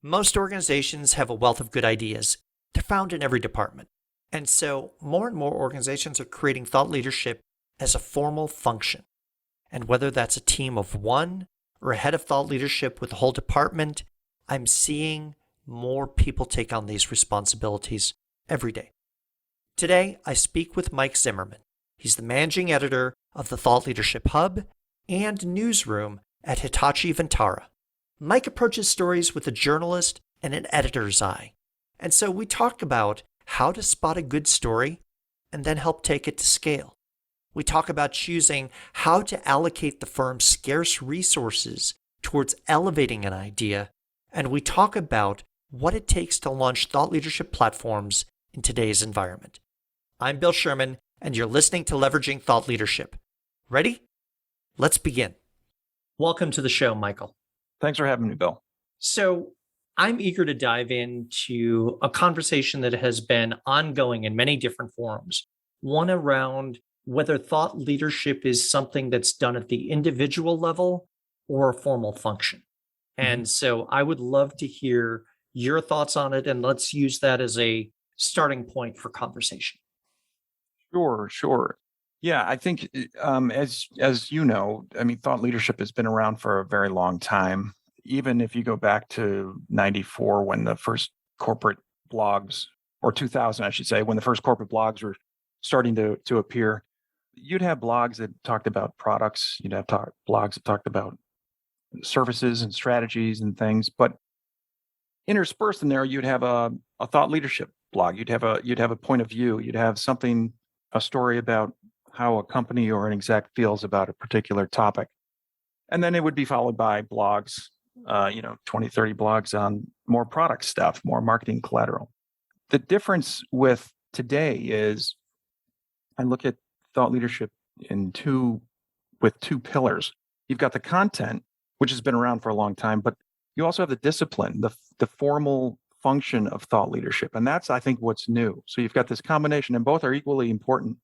Most organizations have a wealth of good ideas. They're found in every department. And so more and more organizations are creating thought leadership as a formal function. And whether that's a team of one or a head of thought leadership with a whole department, I'm seeing more people take on these responsibilities every day. Today, I speak with Mike Zimmerman. He's the managing editor of the Thought Leadership Hub and newsroom at Hitachi Vantara. Mike approaches stories with a journalist and an editor's eye. And so we talk about how to spot a good story and then help take it to scale. We talk about choosing how to allocate the firm's scarce resources towards elevating an idea. And we talk about what it takes to launch thought leadership platforms in today's environment. I'm Bill Sherman, and you're listening to Leveraging Thought Leadership. Ready? Let's begin. Welcome to the show, Michael. Thanks for having me, Bill. So I'm eager to dive into a conversation that has been ongoing in many different forums. One around whether thought leadership is something that's done at the individual level or a formal function. And so I would love to hear your thoughts on it, and let's use that as a starting point for conversation. Sure. Yeah, I think as you know, I mean, thought leadership has been around for a very long time. Even if you go back to 94 when the first corporate blogs, or 2000, I should say, when the first corporate blogs were starting to appear, you'd have blogs that talked about products, you'd have blogs that talked about services and strategies and things, but interspersed in there, you'd have a thought leadership blog. You'd have a point of view. You'd have a story about how a company or an exec feels about a particular topic. And then it would be followed by blogs, 20, 30 blogs on more product stuff, more marketing collateral. The difference with today is I look at thought leadership with two pillars. You've got the content, which has been around for a long time, but you also have the discipline, the formal function of thought leadership. And that's, I think, what's new. So you've got this combination, and both are equally important.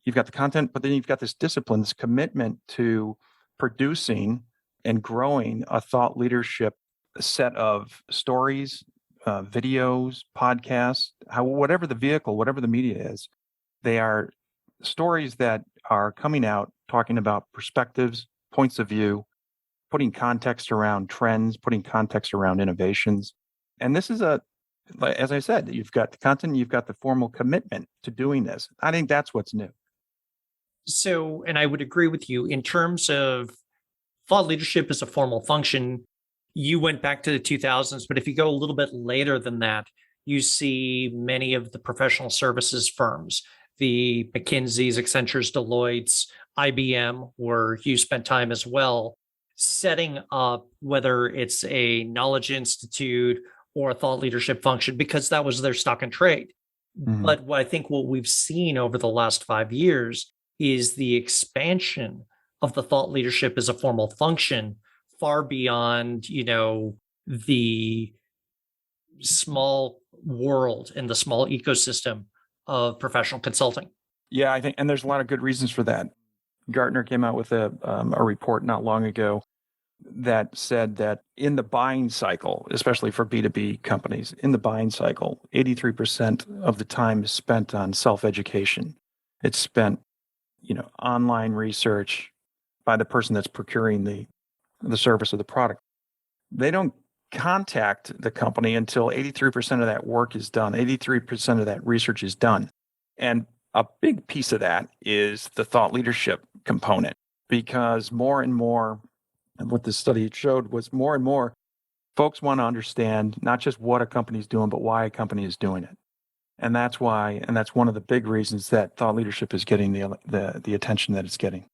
You've got the content, but then you've got this discipline, this commitment to producing and growing a thought leadership set of stories, videos, podcasts, whatever the vehicle, whatever the media is. They are stories that are coming out, talking about perspectives, points of view, putting context around trends, putting context around innovations. And this is as I said, you've got the content, you've got the formal commitment to doing this. I think that's what's new. So, and I would agree with you in terms of thought leadership as a formal function. You went back to the 2000s, but if you go a little bit later than that, you see many of the professional services firms, the McKinsey's, Accenture's, Deloitte's, IBM, where you spent time as well, setting up whether it's a knowledge institute or a thought leadership function, because that was their stock and trade. But what I think what we've seen over the last 5 years is the expansion of the thought leadership as a formal function far beyond, the small world and the small ecosystem of professional consulting. Yeah, I think, and there's a lot of good reasons for that. Gartner came out with a report not long ago that said that in the buying cycle, especially for B2B companies, in the buying cycle, 83% of the time is spent on self-education. It's spent, online research by the person that's procuring the service or the product. They don't contact the company until 83% of that work is done, 83% of that research is done. And a big piece of that is the thought leadership component, because more and more, and what this study showed was more and more folks want to understand not just what a company is doing, but why a company is doing it. And that's why, and that's one of the big reasons that thought leadership is getting the attention that it's getting.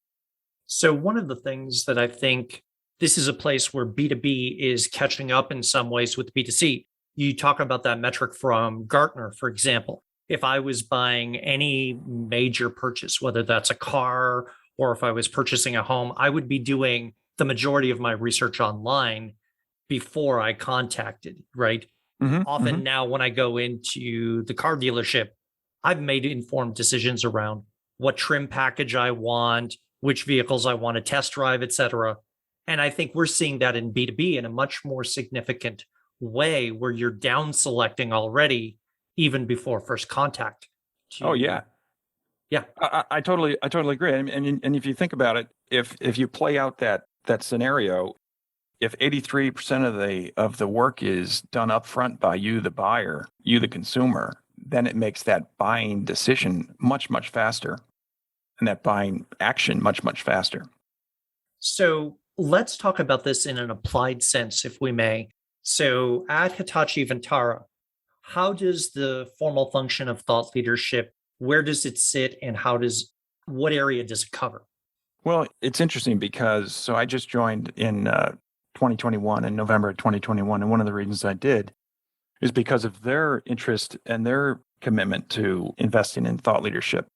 So one of the things that I think this is a place where B2B is catching up in some ways with B2C. You talk about that metric from Gartner, for example. If I was buying any major purchase, whether that's a car or if I was purchasing a home, I would be doing the majority of my research online before I contacted, right? Often now when I go into the car dealership, I've made informed decisions around what trim package I want, which vehicles I want to test drive, et cetera. And I think we're seeing that in B2B in a much more significant way where you're down selecting already even before first contact Oh to yeah, yeah. I totally agree. And if you think about it, if you play out that scenario, if 83% of the work is done upfront by you, the buyer, you, the consumer, then it makes that buying decision much faster, and that buying action much faster. So let's talk about this in an applied sense, if we may. So at Hitachi Vantara, how does the formal function of thought leadership, where does it sit and what area does it cover? Well, it's interesting because so I just joined in 2021, in November of 2021, and one of the reasons I did is because of their interest and their commitment to investing in thought leadership.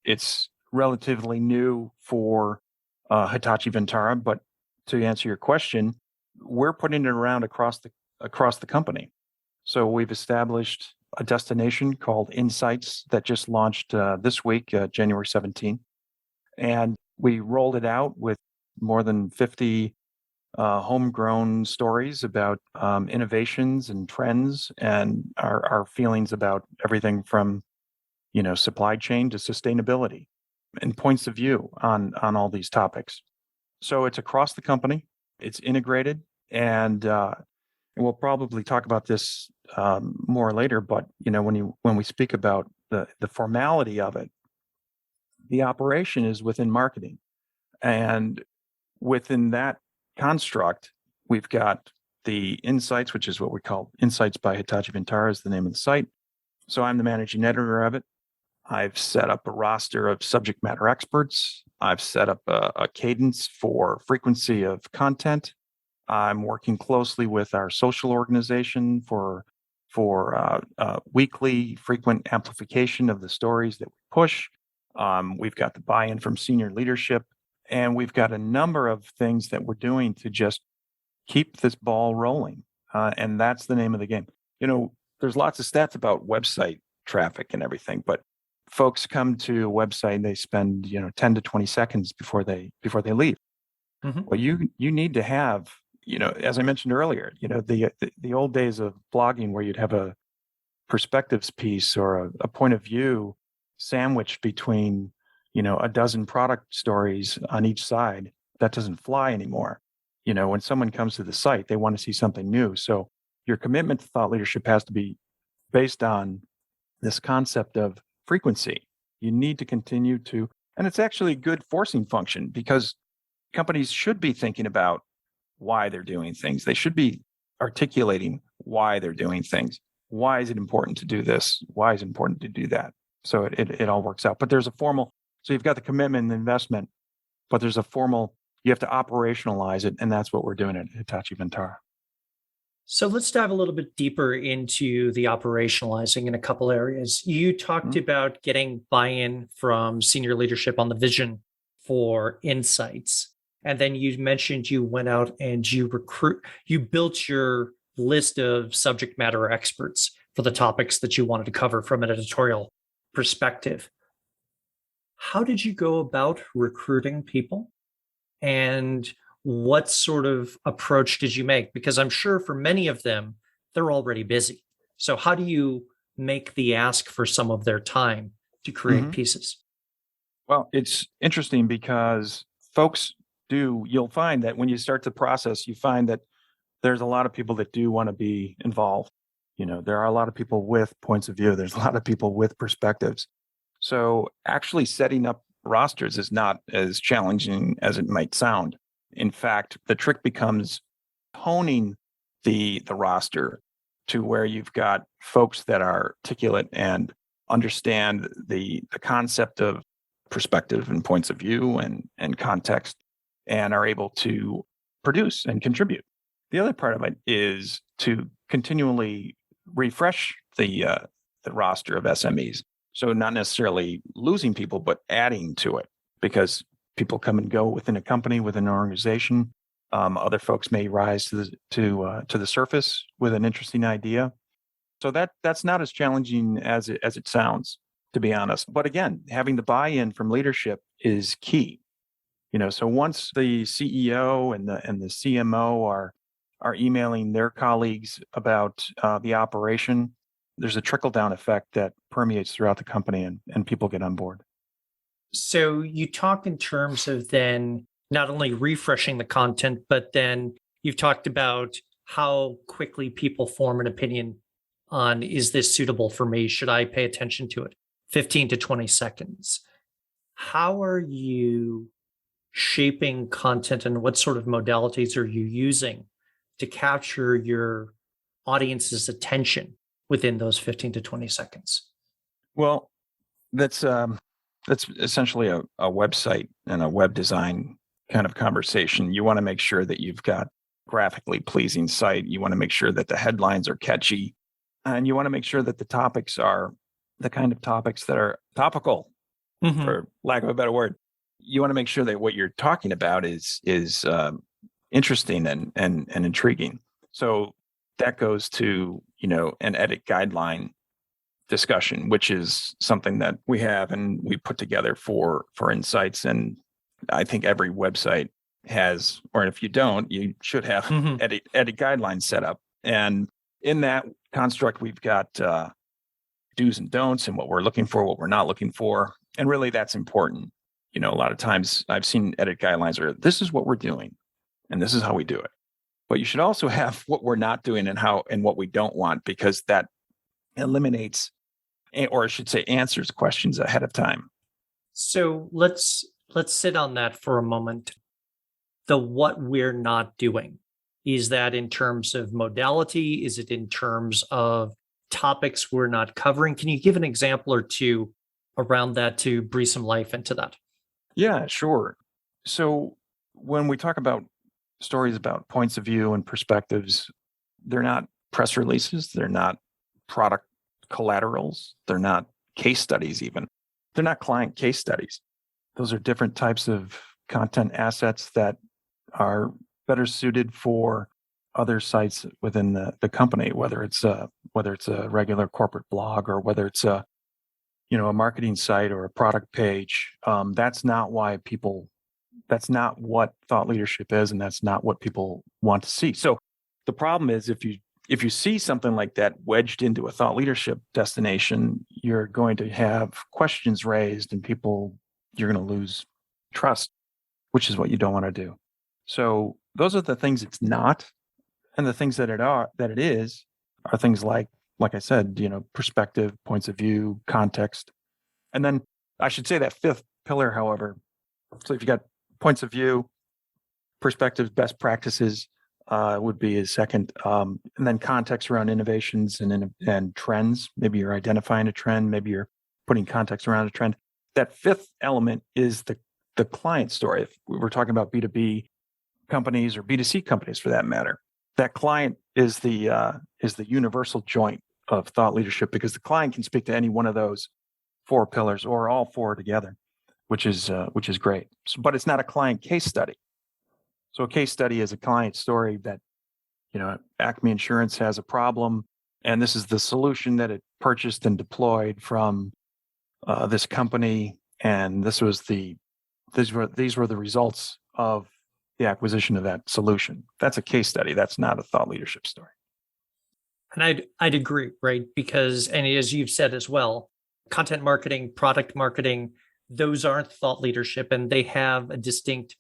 It's relatively new for Hitachi Vantara, but to answer your question, we're putting it around across the company. So we've established a destination called Insights that just launched this week, January 17th, and we rolled it out with more than 50 homegrown stories about innovations and trends and our feelings about everything from supply chain to sustainability and points of view on all these topics. So it's across the company, it's integrated, and we'll probably talk about this more later. But when we speak about the formality of it, the operation is within marketing, and within that construct, we've got the Insights, which is what we call Insights by Hitachi Vantara, is the name of the site. So I'm the managing editor of it. I've set up a roster of subject matter experts. I've set up a cadence for frequency of content. I'm working closely with our social organization for weekly frequent amplification of the stories that we push. We've got the buy-in from senior leadership, and we've got a number of things that we're doing to just keep this ball rolling. And that's the name of the game. There's lots of stats about website traffic and everything, but folks come to a website and they spend 10 to 20 seconds before they leave. Mhm. Well, you need to have, as I mentioned earlier, the old days of blogging where you'd have a perspectives piece or a point of view sandwiched between, a dozen product stories on each side. That doesn't fly anymore. When someone comes to the site, they want to see something new. So your commitment to thought leadership has to be based on this concept of frequency. You need to continue to, and it's actually a good forcing function because companies should be thinking about why they're doing things. They should be articulating why they're doing things. Why is it important to do this? Why is it important to do that? So it all works out. But there's a formal, so you've got the commitment and the investment, but there's a formal, you have to operationalize it. And that's what we're doing at Hitachi Vantara. So let's dive a little bit deeper into the operationalizing in a couple areas. You talked Mhm. about getting buy-in from senior leadership on the vision for insights. And then you mentioned you went out and you built your list of subject matter experts for the topics that you wanted to cover from an editorial perspective. How did you go about recruiting people? And what sort of approach did you make? Because I'm sure for many of them, they're already busy. So, how do you make the ask for some of their time to create Mhm. pieces? Well, it's interesting because folks you'll find that when you start the process, you find that there's a lot of people that do want to be involved. There are a lot of people with points of view. There's a lot of people with perspectives. So actually setting up rosters is not as challenging as it might sound. In fact, the trick becomes honing the roster to where you've got folks that are articulate and understand the concept of perspective and points of view and context and are able to produce and contribute. The other part of it is to continually refresh the roster of SMEs. So not necessarily losing people, but adding to it because people come and go within a company, within an organization. Other folks may rise to the surface with an interesting idea. So that's not as challenging as it sounds, to be honest. But again, having the buy-in from leadership is key. So once the CEO and the CMO are emailing their colleagues about the operation, there's a trickle down effect that permeates throughout the company and people get on board. So you talked in terms of then not only refreshing the content, but then you've talked about how quickly people form an opinion on, is this suitable for me? Should I pay attention to it? 15 to 20 seconds. How are you shaping content and what sort of modalities are you using to capture your audience's attention within those 15 to 20 seconds? Well, that's essentially a website and a web design kind of conversation. You want to make sure that you've got graphically pleasing site. You want to make sure that the headlines are catchy, and you want to make sure that the topics are the kind of topics that are topical, for lack of a better word. You want to make sure that what you're talking about is interesting and intriguing. So that goes to an edit guideline discussion, which is something that we have and we put together for insights. And I think every website has, or if you don't, you should have edit guidelines set up. And in that construct, we've got do's and don'ts and what we're looking for, what we're not looking for. And really that's important. A lot of times I've seen edit guidelines where this is what we're doing and this is how we do it. But you should also have what we're not doing and what we don't want, because that eliminates, or I should say answers questions ahead of time. So let's sit on that for a moment. The what we're not doing, is that in terms of modality? Is it in terms of topics we're not covering? Can you give an example or two around that to breathe some life into that? Yeah, sure. So when we talk about stories about points of view and perspectives, they're not press releases, they're not product collaterals, they're not case studies even. They're not client case studies. Those are different types of content assets that are better suited for other sites within the company, whether it's a regular corporate blog or whether it's a marketing site or a product page. That's not what thought leadership is, and that's not what people want to see. So the problem is if you see something like that wedged into a thought leadership destination, you're going to have questions raised and you're going to lose trust, which is what you don't want to do. So those are the things it's not. And the things that it is are things like I said, perspective, points of view, context. And then I should say that fifth pillar, however, so if you got points of view, perspectives, best practices, would be a second. And then context around innovations and trends. Maybe you're identifying a trend. Maybe you're putting context around a trend. That fifth element is the client story. If we were talking about B2B companies or B2C companies for that matter, that client is the universal joint of thought leadership, because the client can speak to any one of those four pillars or all four together, which is great. But it's not a client case study. So a case study is a client story that, Acme Insurance has a problem, and this is the solution that it purchased and deployed from this company, and these were the results of the acquisition of that solution. That's a case study. That's not a thought leadership story. And I'd agree, right? Because, and as you've said as well, content marketing, product marketing, those aren't thought leadership, and they have a distinct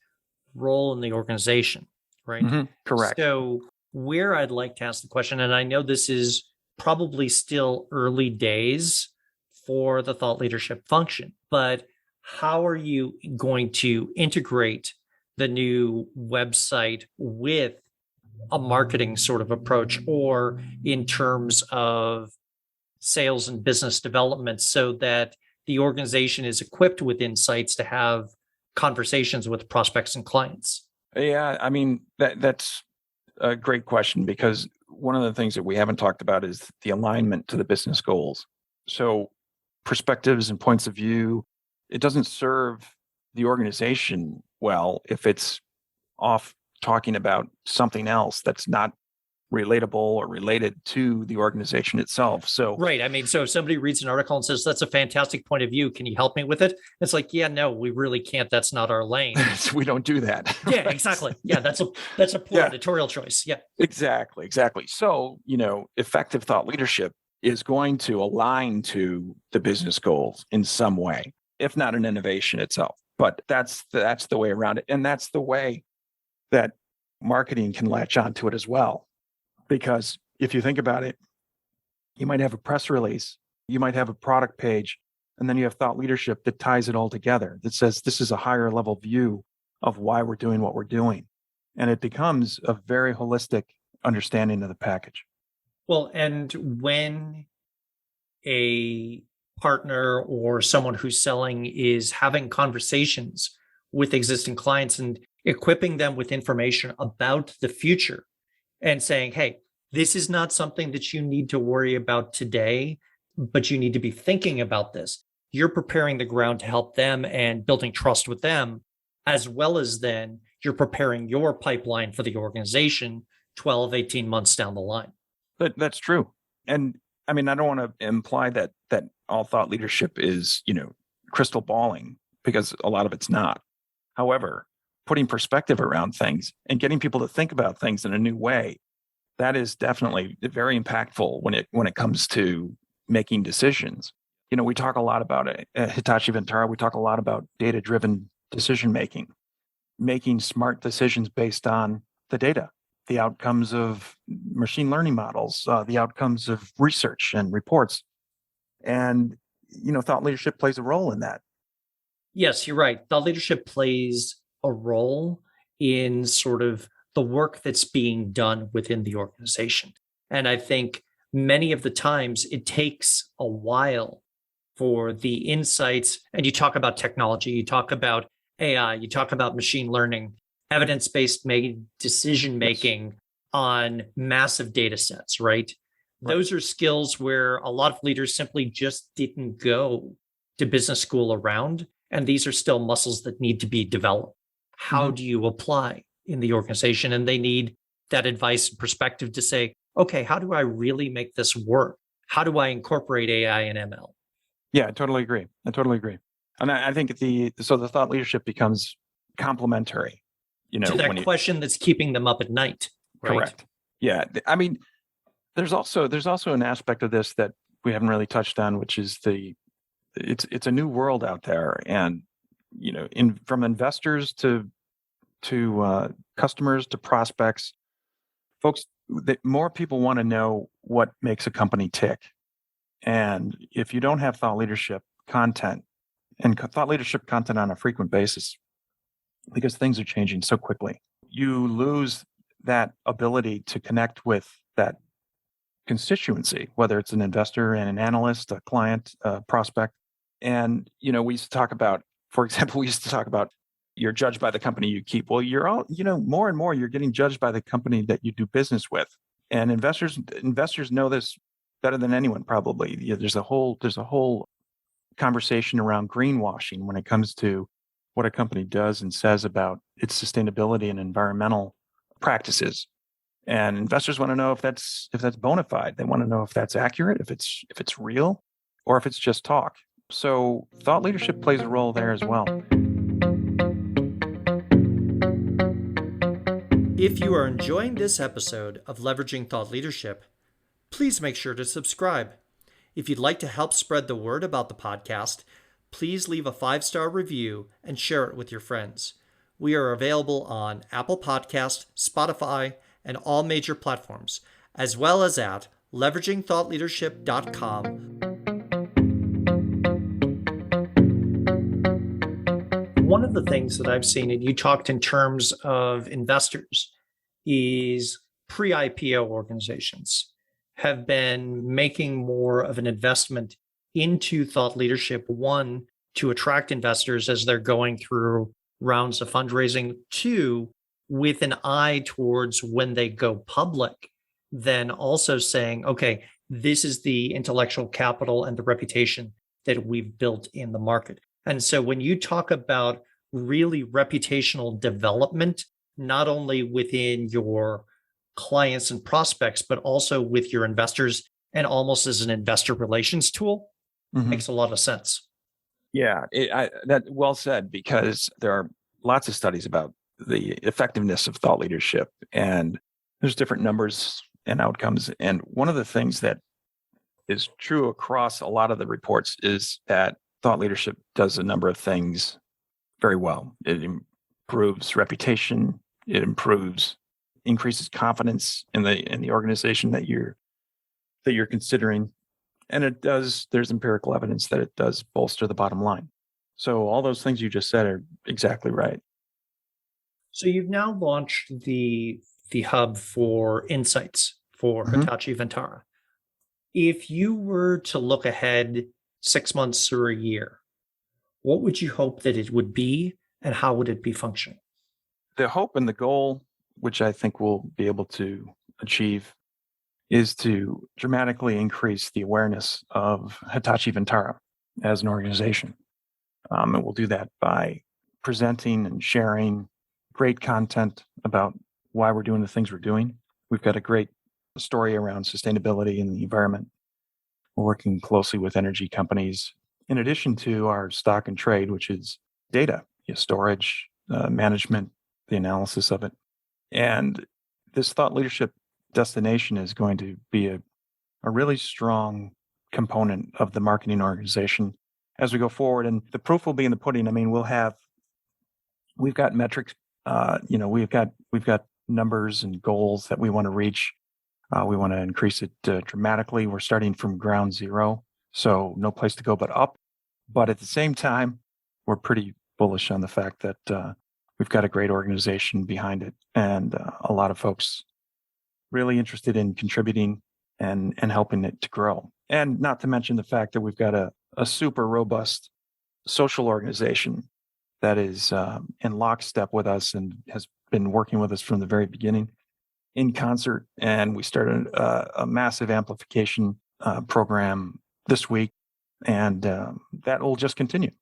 role in the organization, right? Correct. So where I'd like to ask the question, and I know this is probably still early days for the thought leadership function, but how are you going to integrate the new website with a marketing sort of approach, or in terms of sales and business development, so that the organization is equipped with insights to have conversations with prospects and clients? Yeah, I mean, that's a great question, because one of the things that we haven't talked about is the alignment to the business goals. So perspectives and points of view, it doesn't serve the organization well if it's off talking about something else that's not relatable or related to the organization itself. So Right. I mean, so if somebody reads an article and says, that's a fantastic point of view, can you help me with it? It's like, yeah, no, we really can't. That's not our lane. we don't do that. Yeah, Right? exactly. Yeah, that's a poor Yeah, editorial choice. Yeah. exactly. So, effective thought leadership is going to align to the business goals in some way, if not an innovation itself. But that's the way around it. And that's the way that marketing can latch onto it as well. Because if you think about it, you might have a press release, you might have a product page, and then you have thought leadership that ties it all together, that says this is a higher level view of why we're doing what we're doing. And it becomes a very holistic understanding of the package. Well, and when a partner or someone who's selling is having conversations with existing clients and equipping them with information about the future and saying, hey, this is not something that you need to worry about today, but you need to be thinking about this. You're preparing the ground to help them and building trust with them, as well as then you're preparing your pipeline for the organization 12, 18 months down the line. That's true. And I mean, I don't want to imply that all thought leadership is, crystal balling, because a lot of it's not. However, putting perspective around things and getting people to think about things in a new way, that is definitely very impactful when it comes to making decisions. We talk a lot about it at Hitachi Vantara. We talk a lot about data-driven decision making smart decisions based on the data, the outcomes of machine learning models, the outcomes of research and reports. And, thought leadership plays a role in that. Yes, you're right. Thought leadership plays a role in sort of the work that's being done within the organization. And I think many of the times it takes a while for the insights. And you talk about technology, you talk about AI, you talk about machine learning, evidence based decision Yes. making on massive data sets, right? Right. Those are skills where a lot of leaders simply just didn't go to business school around. And these are still muscles that need to be developed. How Mhm. do you apply in the organization? And they need that advice and perspective to say, okay, how do I really make this work? How do I incorporate AI and ML? Yeah, I totally agree. And I think the thought leadership becomes complementary, To that when you question that's keeping them up at night, right? correct. Yeah. I mean, there's also an aspect of this that we haven't really touched on, which is it's a new world out there. And, from investors to customers to prospects, folks, that more people want to know what makes a company tick. And if you don't have thought leadership content and thought leadership content on a frequent basis, because things are changing so quickly, you lose that ability to connect with that constituency, whether it's an investor and an analyst, a client, a prospect. And, we used to talk about, for example, we used to talk about you're judged by the company you keep. Well, you're all, more and more you're getting judged by the company that you do business with. And investors know this better than anyone, probably. There's a whole conversation around greenwashing when it comes to what a company does and says about its sustainability and environmental practices. And investors want to know if that's bona fide. They want to know if that's accurate, if it's real, or if it's just talk. So thought leadership plays a role there as well. If you are enjoying this episode of Leveraging Thought Leadership, please make sure to subscribe. If you'd like to help spread the word about the podcast, please leave a 5-star review and share it with your friends. We are available on Apple Podcast, Spotify, and all major platforms, as well as at leveragingthoughtleadership.com. One of the things that I've seen, and you talked in terms of investors, is pre-IPO organizations have been making more of an investment into thought leadership. One, to attract investors as they're going through rounds of fundraising. Two, with an eye towards when they go public, then also saying, okay, this is the intellectual capital and the reputation that we've built in the market. And so when you talk about really reputational development, not only within your clients and prospects, but also with your investors and almost as an investor relations tool. Mhm. Makes a lot of sense. Yeah, that well said, because there are lots of studies about the effectiveness of thought leadership, and there's different numbers and outcomes. And one of the things that is true across a lot of the reports is that thought leadership does a number of things very well. It improves reputation, it increases confidence in the organization that you're considering. And there's empirical evidence that it does bolster the bottom line. So all those things you just said are exactly right. So you've now launched the hub for insights for Mhm. Hitachi Vantara. If you were to look ahead 6 months or a year, what would you hope that it would be and how would it be functioning? The hope and the goal, which I think we'll be able to achieve, is to dramatically increase the awareness of Hitachi Vantara as an organization. And we'll do that by presenting and sharing great content about why we're doing the things we're doing. We've got a great story around sustainability and the environment. We're working closely with energy companies, in addition to our stock and trade, which is data, storage, management, the analysis of it. And this thought leadership destination is going to be a really strong component of the marketing organization as we go forward. And the proof will be in the pudding. I mean, we've got metrics, we've got numbers and goals that we want to reach. We want to increase it dramatically. We're starting from ground zero, so no place to go but up. But at the same time, we're pretty bullish on the fact that we've got a great organization behind it, and a lot of folks really interested in contributing and helping it to grow. And not to mention the fact that we've got a super robust social organization that is in lockstep with us and has been working with us from the very beginning in concert. And we started a massive amplification program this week, and that will just continue.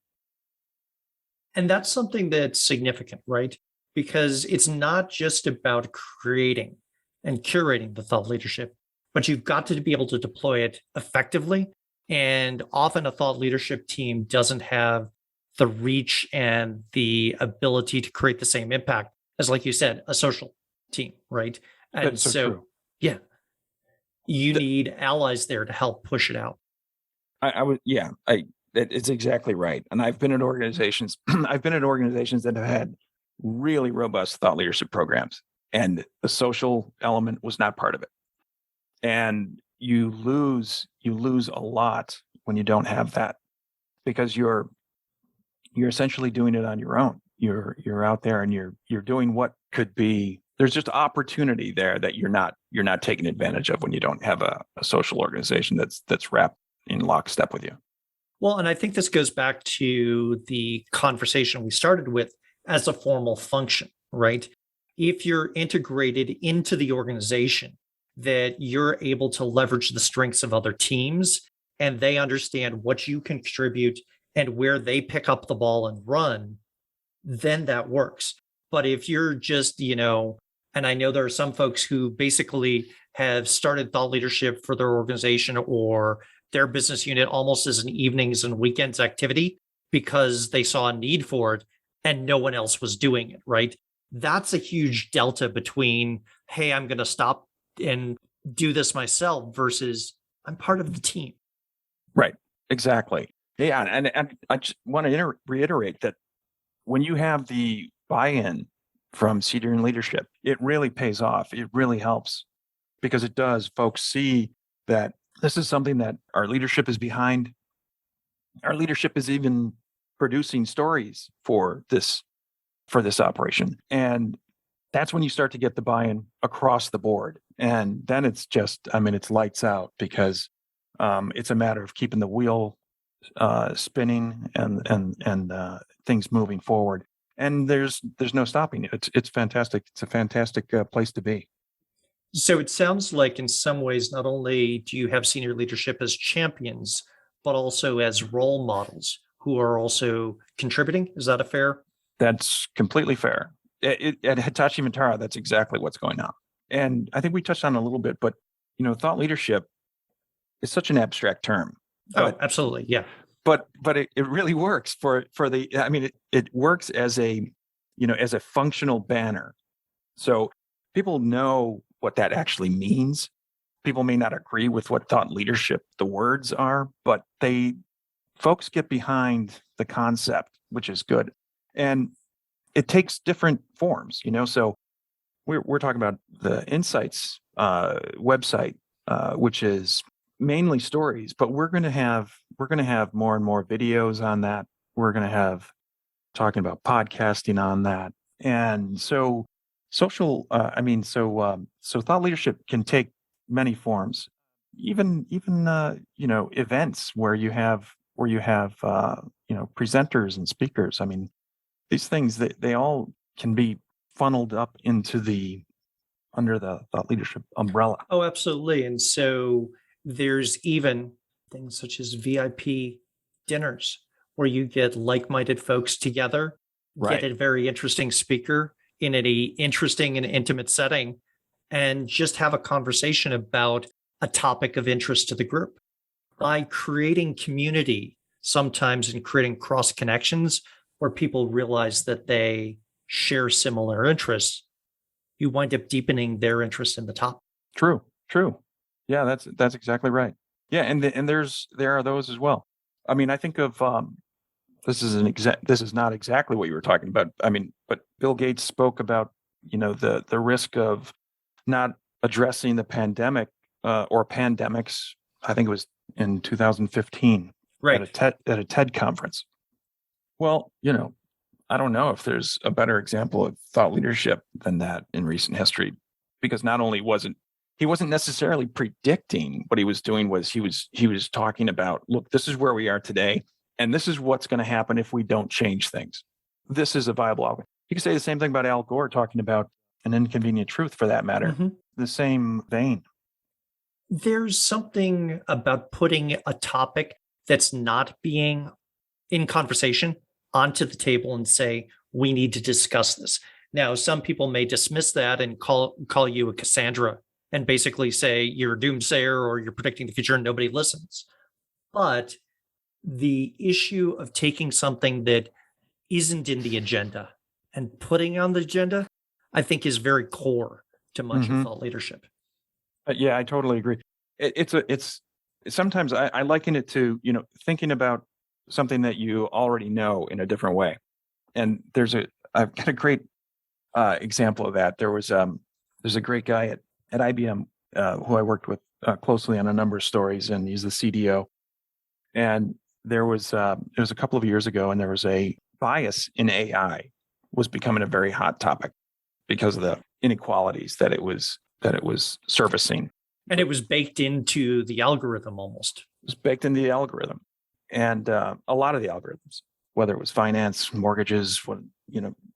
And that's something that's significant, right? Because it's not just about creating and curating the thought leadership, but you've got to be able to deploy it effectively. And often a thought leadership team doesn't have the reach and the ability to create the same impact as, like you said, a social team, right? And That's so so, true. yeah, you Th- need allies there to help push it out. I would, yeah, it's exactly right. And I've been at organizations, I've been at organizations that have had really robust thought leadership programs, and the social element was not part of it. And you lose a lot when you don't have that, because you're essentially doing it on your own. You're out there and you're doing what could be, there's just opportunity there that you're not taking advantage of when you don't have a social organization that's wrapped in lockstep with you. Well, and I think this goes back to the conversation we started with as a formal function, right? If you're integrated into the organization, that you're able to leverage the strengths of other teams and they understand what you can contribute and where they pick up the ball and run, then that works. But if you're just, and I know there are some folks who basically have started thought leadership for their organization or their business unit almost as an evenings and weekends activity because they saw a need for it and no one else was doing it, right? That's a huge delta between, hey, I'm going to stop and do this myself versus I'm part of the team. Right. Exactly. Yeah. And I just want to reiterate that when you have the buy-in from senior leadership, it really pays off. It really helps, because it does. Folks see that this is something that our leadership is behind. Our leadership is even producing stories for this operation. And that's when you start to get the buy-in across the board. And then it's just, I mean, it's lights out, because it's a matter of keeping the wheel spinning and things moving forward. And there's no stopping it. It's fantastic. It's a fantastic place to be. So it sounds like, in some ways, not only do you have senior leadership as champions, but also as role models who are also contributing. Is that a fair? That's completely fair. At Hitachi Vantara, that's exactly what's going on. And I think we touched on it a little bit, but thought leadership is such an abstract term. Oh, But absolutely. Yeah. but it really works for the, I mean, it works as a, as a functional banner. So people know what that actually means. People may not agree with what thought leadership the words are, but folks get behind the concept, which is good. And it takes different forms, so we're talking about the Insights website, which is mainly stories, but we're going to have more and more videos on that. We're going to have talking about podcasting on that, and so so thought leadership can take many forms, even events where you have presenters and speakers. I mean, these things, they all can be funneled up into the under the thought leadership umbrella. Oh, absolutely. And so there's even things such as VIP dinners where you get like-minded folks together, get Right. a very interesting speaker in an interesting and intimate setting, and just have a conversation about a topic of interest to the group. By creating community, sometimes in creating cross connections where people realize that they share similar interests, you wind up deepening their interest in the topic. True. True. Yeah, that's exactly right. Yeah, and there are those as well. I mean, I think of this is not exactly what you were talking about. I mean, but Bill Gates spoke about, the risk of not addressing the pandemic, or pandemics. I think it was in 2015 at Right. a TED conference. Well, I don't know if there's a better example of thought leadership than that in recent history, because not only wasn't he wasn't necessarily predicting. What he was doing was he was talking about, look, this is where we are today, and this is what's going to happen if we don't change things. This is a viable outcome. You can say the same thing about Al Gore talking about an inconvenient truth, for that matter. Mm-hmm. The same vein. There's something about putting a topic that's not being in conversation onto the table and say, we need to discuss this. Now, some people may dismiss that and call you a Cassandra and basically say you're a doomsayer or you're predicting the future and nobody listens. But the issue of taking something that isn't in the agenda and putting on the agenda, I think is very core to much of Hmm. thought leadership. Yeah, I totally agree. It's sometimes I liken it to, thinking about something that you already know in a different way. And I've got a great example of that. There's a great guy at IBM, who I worked with closely on a number of stories, and he's the CDO. And it was a couple of years ago, and there was a bias in AI was becoming a very hot topic because of the inequalities that it was servicing. And it was baked into the algorithm almost. It was baked into the algorithm, and a lot of the algorithms, whether it was finance, mortgages,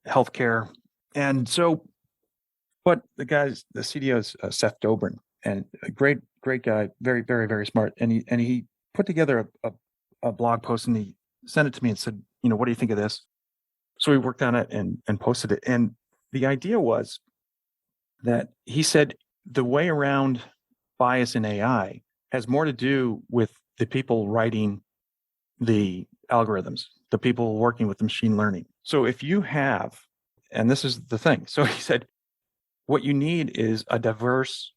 healthcare, and so. But the CDO is Seth Dobrin, and a great guy, very very very smart, and he put together a blog post, and he sent it to me and said, what do you think of this? So we worked on it and posted it, and the idea was that he said the way around bias in AI has more to do with the people writing the algorithms, the people working with the machine learning. So if you have, and this is the thing, so he said, what you need is a diverse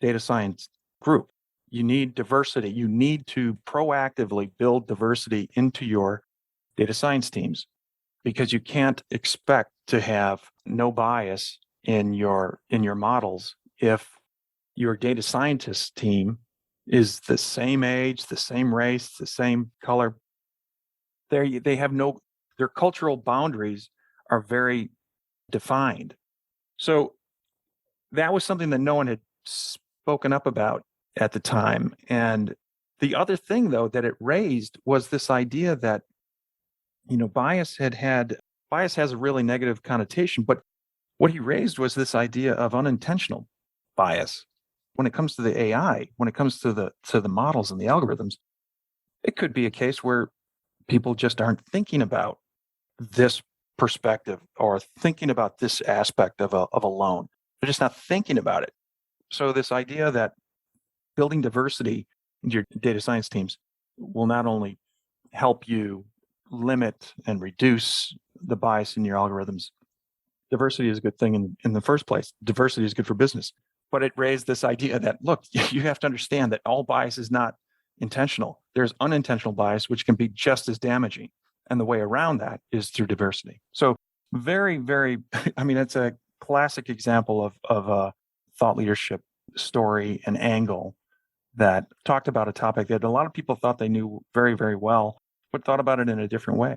data science group. You need diversity. You need to proactively build diversity into your data science teams, because you can't expect to have no bias in your models if your data scientist team is the same age, the same race, the same color. They have no, their cultural boundaries are very defined. So that was something that no one had spoken up about at the time. And the other thing, though, that it raised was this idea that, bias has a really negative connotation, but what he raised was this idea of unintentional bias. When it comes to the AI, when it comes to the models and the algorithms, it could be a case where people just aren't thinking about this perspective or thinking about this aspect of a loan. They're just not thinking about it. So this idea that building diversity in your data science teams will not only help you limit and reduce the bias in your algorithms. Diversity is a good thing in the first place. Diversity is good for business. But it raised this idea that, look, you have to understand that all bias is not intentional. There's unintentional bias, which can be just as damaging. And the way around that is through diversity. So very, very, I mean, it's a classic example of a thought leadership story and angle that talked about a topic that a lot of people thought they knew very, very well, but thought about it in a different way.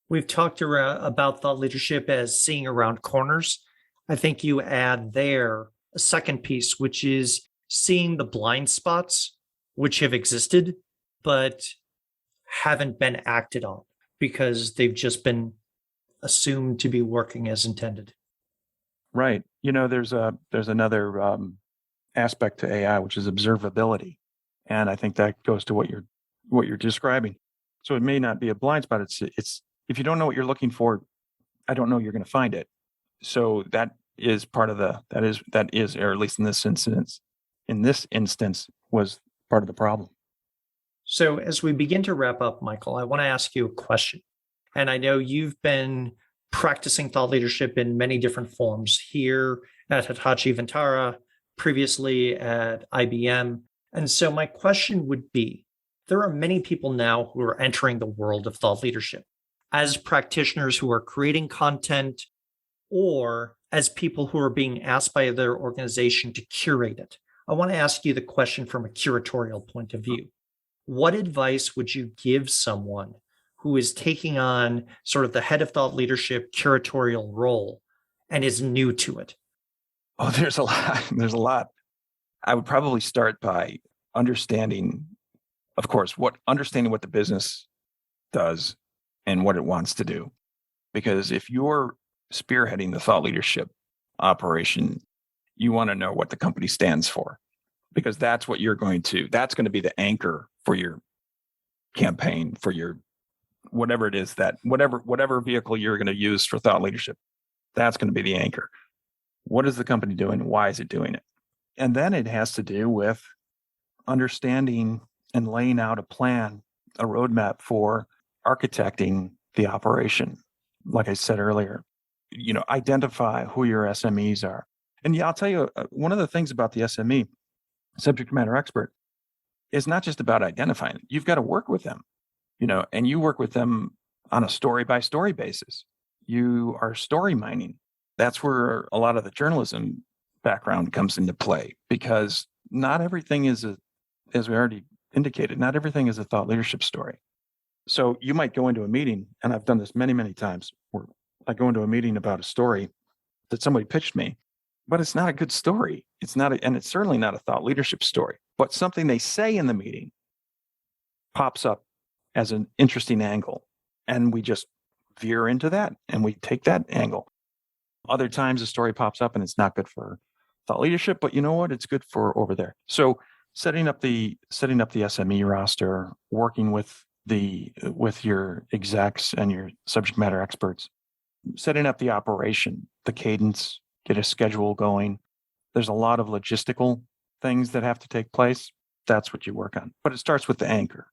We've talked about thought leadership as seeing around corners. I think you add there a second piece, which is seeing the blind spots which have existed, but haven't been acted on because they've just been assumed to be working as intended. Right. There's another aspect to AI, which is observability, and I think that goes to what you're describing. So it may not be a blind spot. It's if you don't know what you're looking for, I don't know you're going to find it. So that is part of that is, or at least in this instance, was part of the problem. So as we begin to wrap up, Michael, I want to ask you a question. And I know you've been practicing thought leadership in many different forms here at Hitachi Vantara, previously at IBM. And so my question would be, there are many people now who are entering the world of thought leadership as practitioners who are creating content or as people who are being asked by their organization to curate it. I want to ask you the question from a curatorial point of view. What advice would you give someone who is taking on sort of the head of thought leadership curatorial role and is new to it? Oh, there's a lot. There's a lot. I would probably start by understanding, of course, understanding what the business does and what it wants to do. Because if you're spearheading the thought leadership operation, you want to know what the company stands for, because that's going to be the anchor for your campaign, for your whatever it is, that whatever vehicle you're going to use for thought leadership, that's going to be the anchor. What is the company doing? Why is it doing it? And then it has to do with understanding and laying out a plan, a roadmap for architecting the operation. Like I said earlier, identify who your SMEs are. And yeah, I'll tell you, one of the things about the SME, subject matter expert, is not just about identifying it. You've got to work with them, and you work with them on a story by story basis. You are story mining. That's where a lot of the journalism background comes into play, because not everything is as we already indicated, not everything is a thought leadership story. So you might go into a meeting, and I've done this many, many times, where I go into a meeting about a story that somebody pitched me, but it's not a good story. And it's certainly not a thought leadership story, but something they say in the meeting pops up as an interesting angle. And we just veer into that and we take that angle. Other times a story pops up and it's not good for thought leadership, but you know what? It's good for over there. So setting up the SME roster, working with your execs and your subject matter experts, setting up the operation, the cadence, get a schedule going. There's a lot of logistical things that have to take place. That's what you work on. But it starts with the anchor.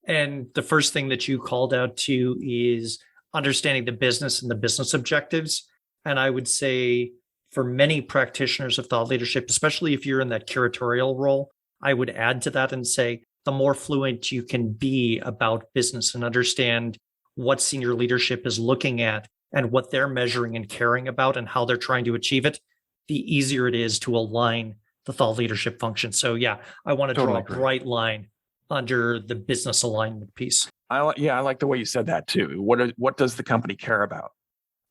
And the first thing that you called out to is understanding the business and the business objectives. And I would say for many practitioners of thought leadership, especially if you're in that curatorial role, I would add to that and say, the more fluent you can be about business and understand what senior leadership is looking at and what they're measuring and caring about and how they're trying to achieve it, the easier it is to align the thought leadership function. So yeah, I want to Totally draw a bright line under the business alignment piece. I like the way you said that too. What does the company care about?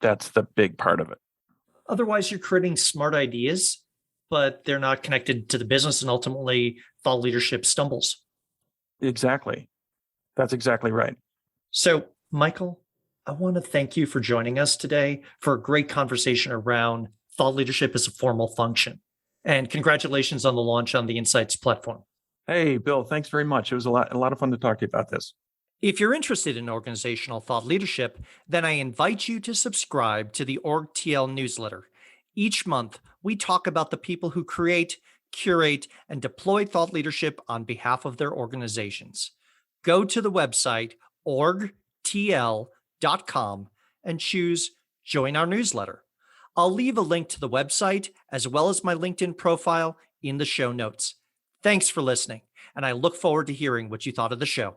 That's the big part of it. Otherwise, you're creating smart ideas, but they're not connected to the business, and ultimately thought leadership stumbles. Exactly. That's exactly right. So, Michael, I want to thank you for joining us today for a great conversation around thought leadership as a formal function. And congratulations on the launch on the Insights platform. Hey, Bill, thanks very much. It was a lot of fun to talk to you about this. If you're interested in organizational thought leadership, then I invite you to subscribe to the OrgTL newsletter. Each month, we talk about the people who create, curate, and deploy thought leadership on behalf of their organizations. Go to the website orgtl.com and choose Join Our Newsletter. I'll leave a link to the website as well as my LinkedIn profile in the show notes. Thanks for listening, and I look forward to hearing what you thought of the show.